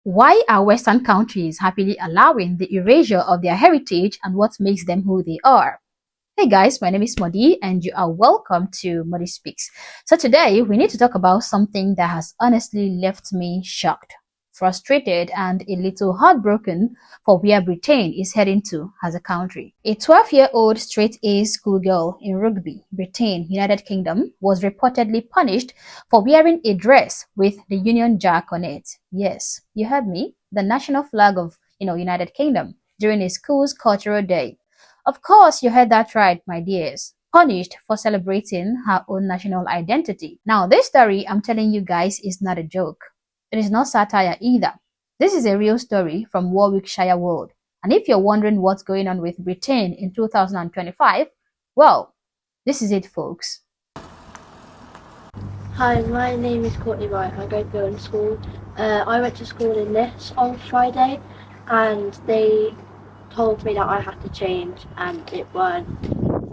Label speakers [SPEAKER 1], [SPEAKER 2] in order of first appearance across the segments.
[SPEAKER 1] Why are Western countries happily allowing the erasure of their heritage and what makes them who they are? Hey guys, my name is Modi and you are welcome to Modi Speaks. So today we need to talk about something that has honestly left me shocked, frustrated and a little heartbroken for where Britain is heading to as a country. A 12-year-old straight-A schoolgirl in Rugby, Britain, United Kingdom, was reportedly punished for wearing a dress with the Union Jack on it. Yes, you heard me, the national flag of United Kingdom during a school's cultural day. Of course, you heard that right, my dears. Punished for celebrating her own national identity. Now, this story I'm telling you guys is not a joke. It is not satire either. This is a real story from Warwickshire World. And if you're wondering what's going on with Britain in 2025, well, this is it, folks.
[SPEAKER 2] Hi, my name is Courtney Wright. I go to Building School. I went to school in this on Friday, and they told me that I had to change, and it weren't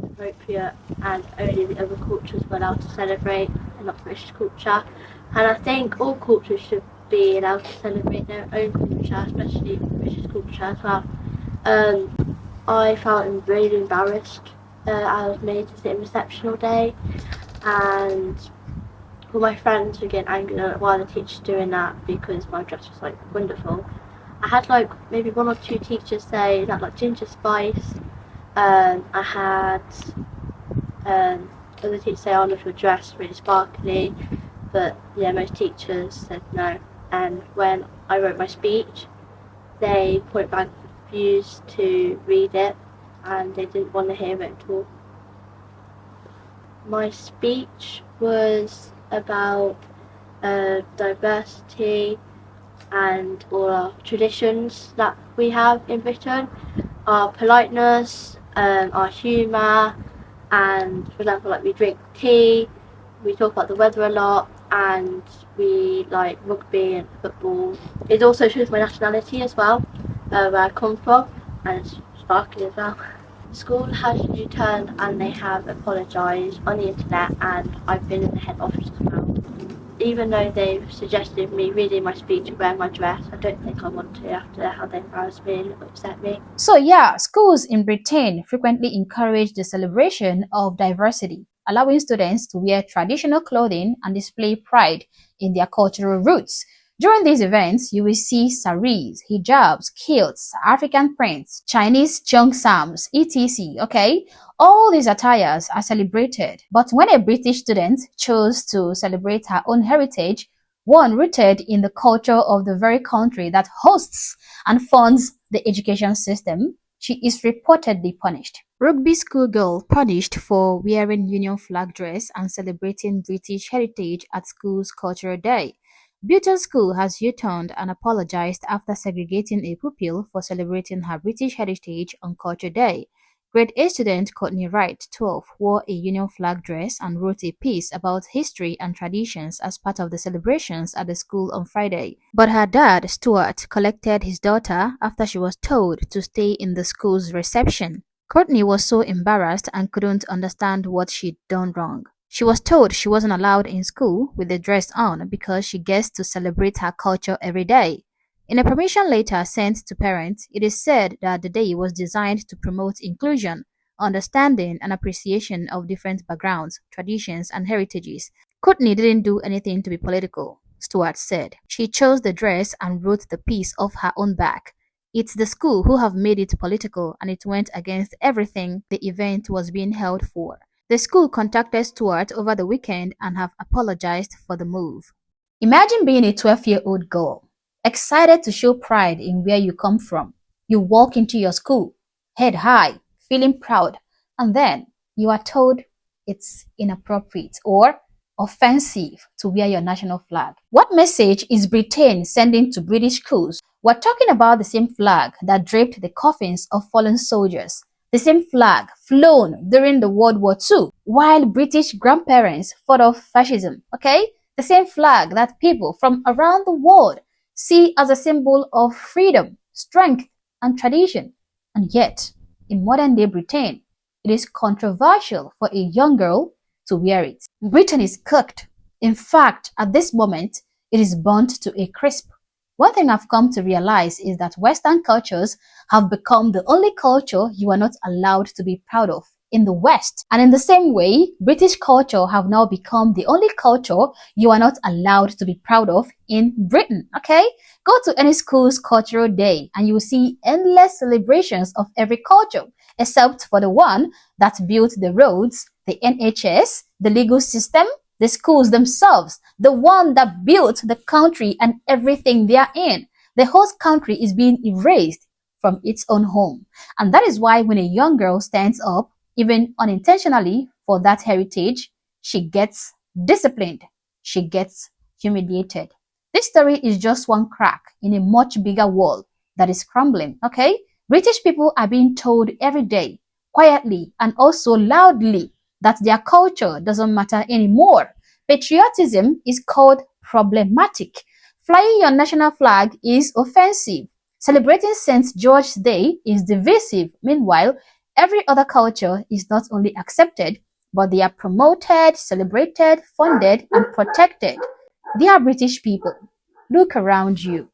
[SPEAKER 2] appropriate, and only the other cultures were allowed to celebrate, and not British culture. And I think all cultures should be allowed to celebrate their own culture, especially British culture as well. I felt really embarrassed. I was made to sit in reception all day, and all my friends were getting angry at why the teacher's doing that because my dress was like wonderful. I had like maybe one or two teachers say that like ginger spice. I had other teachers say, "Oh, look, your dress really sparkly," but yeah, most teachers said no. And when I wrote my speech, they point blank refused to read it, and they didn't want to hear it at all. My speech was about diversity and all our traditions that we have in Britain, our politeness, our humour, and for example, like we drink tea, we talk about the weather a lot, and we like rugby and football. It also shows my nationality as well, where I come from, and it's sparkly as well. The school has returned and they have apologised on the internet, and I've been in the head office now. Even though they've suggested me reading my speech and wearing my dress, I don't think I want to after how they embarrassed me and upset me.
[SPEAKER 1] So yeah, schools in Britain frequently encourage the celebration of diversity, allowing students to wear traditional clothing and display pride in their cultural roots. During these events, you will see saris, hijabs, kilts, African prints, Chinese cheongsams, etc. Okay? All these attires are celebrated. But when a British student chose to celebrate her own heritage, one rooted in the culture of the very country that hosts and funds the education system, she is reportedly punished. Rugby schoolgirl punished for wearing Union flag dress and celebrating British heritage at school's cultural day. Button School has U-turned and apologized after segregating a pupil for celebrating her British heritage on Culture Day. Grade A student Courtney Wright, 12, wore a Union flag dress and wrote a piece about history and traditions as part of the celebrations at the school on Friday. But her dad, Stuart, collected his daughter after she was told to stay in the school's reception. Courtney was so embarrassed and couldn't understand what she'd done wrong. She was told she wasn't allowed in school with the dress on because she gets to celebrate her culture every day. In a permission letter sent to parents, it is said that the day was designed to promote inclusion, understanding, and appreciation of different backgrounds, traditions, and heritages. Courtney didn't do anything to be political, Stuart said. She chose the dress and wrote the piece off her own back. It's the school who have made it political, and it went against everything the event was being held for. The school contacted Stuart over the weekend and have apologized for the move. Imagine being a 12-year-old girl, excited to show pride in where you come from. You walk into your school, head high, feeling proud, and then you are told it's inappropriate or offensive to wear your national flag. What message is Britain sending to British schools? We're talking about the same flag that draped the coffins of fallen soldiers. The same flag flown during the World War II while British grandparents fought off fascism, okay? The same flag that people from around the world see as a symbol of freedom, strength, and tradition. And yet, in modern-day Britain, it is controversial for a young girl to wear it. Britain is cooked. In fact, at this moment, it is burnt to a crisp. One thing I've come to realize is that Western cultures have become the only culture you are not allowed to be proud of in the West. And in the same way, British culture have now become the only culture you are not allowed to be proud of in Britain, okay? Go to any school's cultural day and you will see endless celebrations of every culture, except for the one that built the roads, the NHS, the legal system, the schools themselves, the one that built the country and everything they are in. The host country is being erased from its own home. And that is why when a young girl stands up, even unintentionally, for that heritage, she gets disciplined. She gets humiliated. This story is just one crack in a much bigger wall that is crumbling, okay? British people are being told every day, quietly and also loudly, that their culture doesn't matter anymore. Patriotism is called problematic. Flying your national flag is offensive. Celebrating St. George's Day is divisive. Meanwhile, every other culture is not only accepted, but they are promoted, celebrated, funded, and protected. Dear British people, look around you.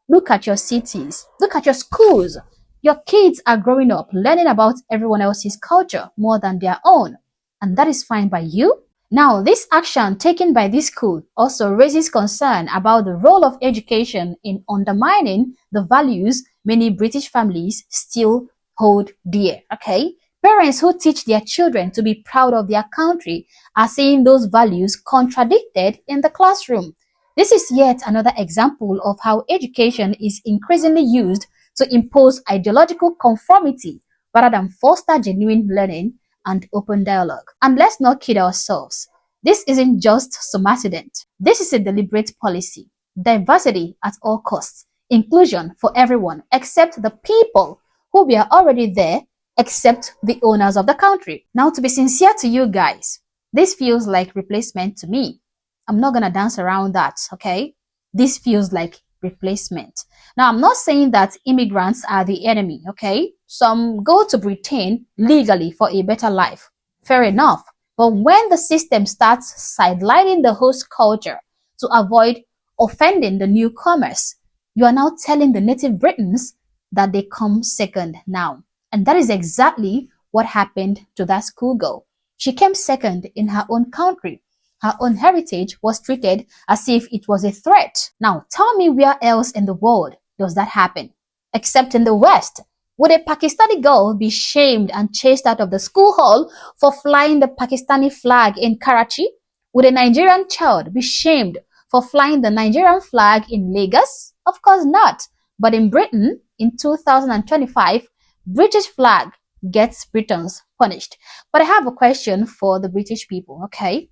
[SPEAKER 1] Look at your cities. Look at your schools. Your kids are growing up learning about everyone else's culture more than their own. And that is fine by you. Now, this action taken by this school also raises concern about the role of education in undermining the values many British families still hold dear, okay? Parents who teach their children to be proud of their country are seeing those values contradicted in the classroom. This is yet another example of how education is increasingly used to impose ideological conformity rather than foster genuine learning and open dialogue. And let's not kid ourselves. This isn't just some accident. This is a deliberate policy. Diversity at all costs. Inclusion for everyone except the people who were already there, except the owners of the country. Now, to be sincere to you guys, this feels like replacement to me. I'm not gonna dance around that, okay? This feels like replacement. Now, I'm not saying that immigrants are the enemy, okay? Some go to Britain legally for a better life. Fair enough. But when the system starts sidelining the host culture to avoid offending the newcomers, you are now telling the native Britons that they come second now. And that is exactly what happened to that schoolgirl. She came second in her own country. Her own heritage was treated as if it was a threat. Now, tell me where else in the world does that happen? Except in the West. Would a Pakistani girl be shamed and chased out of the school hall for flying the Pakistani flag in Karachi? Would a Nigerian child be shamed for flying the Nigerian flag in Lagos? Of course not. But in Britain, in 2025, British flag gets Britons punished. But I have a question for the British people, okay?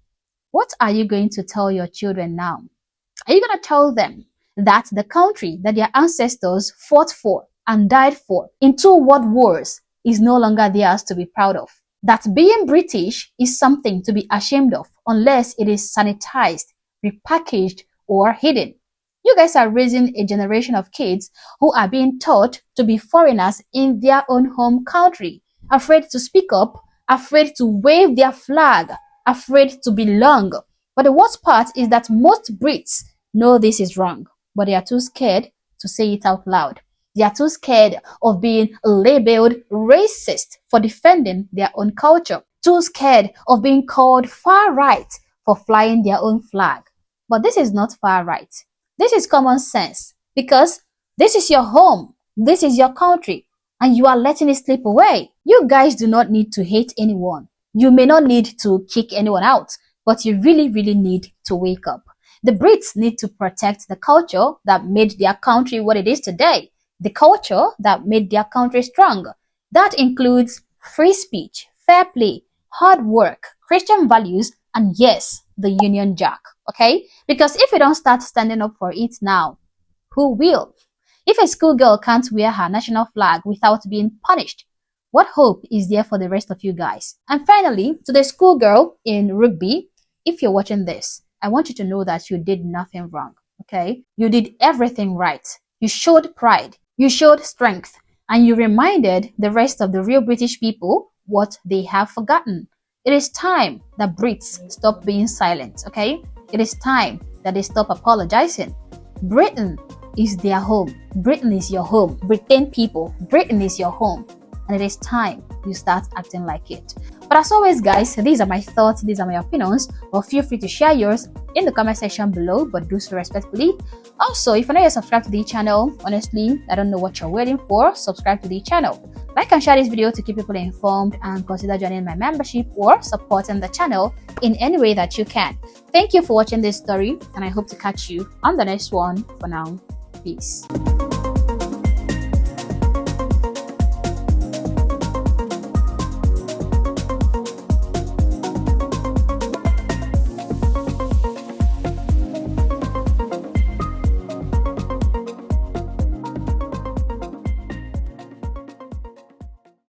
[SPEAKER 1] What are you going to tell your children now? Are you going to tell them that the country that their ancestors fought for and died for in 2 world wars is no longer theirs to be proud of? That being British is something to be ashamed of unless it is sanitized, repackaged, or hidden. You guys are raising a generation of kids who are being taught to be foreigners in their own home country, afraid to speak up, afraid to wave their flag, afraid to belong. But the worst part is that most Brits know this is wrong, but they are too scared to say it out loud. They are too scared of being labeled racist for defending their own culture, too scared of being called far right for flying their own flag. But this is not far right. This is common sense because this is your home, this is your country, and you are letting it slip away. You guys do not need to hate anyone. You may not need to kick anyone out, but you really, really need to wake up. The Brits need to protect the culture that made their country what it is today, the culture that made their country strong. That includes free speech, fair play, hard work, Christian values, and yes, the Union Jack, okay? Because if we don't start standing up for it now, who will? If a schoolgirl can't wear her national flag without being punished, what hope is there for the rest of you guys? And finally, to the schoolgirl in Rugby, if you're watching this, I want you to know that you did nothing wrong, okay? You did everything right. You showed pride, you showed strength, and you reminded the rest of the real British people what they have forgotten. It is time that Brits stop being silent, okay? It is time that they stop apologizing. Britain is their home. Britain is your home. Britain people, Britain is your home. And it is time you start acting like it. But as always, guys, these are my thoughts, these are my opinions, but feel free to share yours in the comment section below, but do so respectfully. Also, if you're not yet subscribed to the channel, honestly, I don't know what you're waiting for. Subscribe to the channel. Like and share this video to keep people informed, and consider joining my membership or supporting the channel in any way that you can. Thank you for watching this story, and I hope to catch you on the next one. For now, peace.